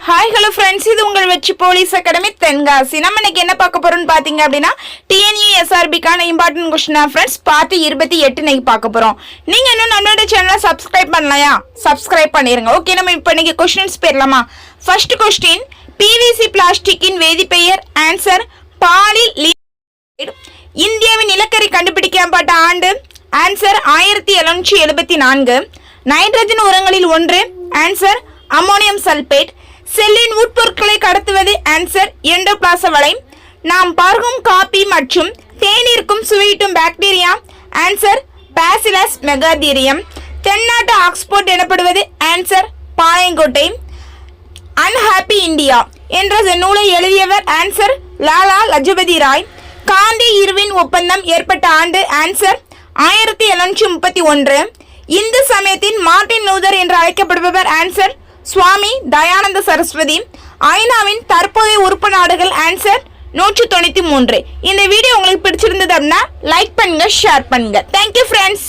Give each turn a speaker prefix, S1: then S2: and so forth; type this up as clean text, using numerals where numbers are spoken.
S1: Hi hello friends, இது உங்கள் வெற்றி போலீஸ் அகாடமி தென்காசி. நம்ம இன்னைக்கு என்ன பார்க்க போறோம்னு பாத்தீங்க அப்படின்னா TNUSRBக்கான இம்பார்ட்டன்ட் கொஸ்டினா ஃப்ரெண்ட்ஸ் பார்ட் 28 இன்னைக்கு பார்க்க போறோம். நீங்க இன்னும் நம்மளோட சேனலை சப்ஸ்கிரைப் பண்ணலையா? சப்ஸ்கிரைப் பண்ணிருங்க. ஓகே, நம்ம இப்போ இன்னைக்கு கொஸ்டின்ஸ் போயிடலாமா? First question, PVC பிளாஸ்டிக்கின் வேதிப்பெயர். ஆன்சர் பாலில். இந்தியாவின் நிலக்கரி கண்டுபிடிக்கப்பட்ட ஆண்டு. ஆன்சர் 1774. நைட்ரஜன் உரங்களில் ஒன்று. Answer ammonium sulphate. செல்லின் உட்பொருட்களை கடத்துவது. ஆன்சர் எண்டோபிளாச வலை. நாம் பார்க்கும் காபி மற்றும் தேநீருக்கும் சுவையிட்டும் பாக்டீரியா. Answer Bacillus megaterium. தென்னாட்டு ஆக்ஸ்போர்ட் எனப்படுவது. ஆன்சர் பாளையங்கோட்டை. அன்ஹாப்பி இந்தியா என்ற நூலை எழுதியவர். ஆன்சர் லாலா லஜபதி ராய். காந்தி இர்வின் ஒப்பந்தம் ஏற்பட்ட ஆண்டு. ஆன்சர் 1731. இந்து சமயத்தின் மார்ட்டின் லூதர் என்று அழைக்கப்படுபவர். ஆன்சர் சுவாமி தயானந்த சரஸ்வதி. ஐநாவின் தற்போதைய உறுப்பு நாடுகள். ஆன்சர் 193. இந்த வீடியோ உங்களுக்கு பிடிச்சிருந்தது அப்படின்னா லைக் பண்ணுங்க, ஷேர் பண்ணுங்க. Thank you friends.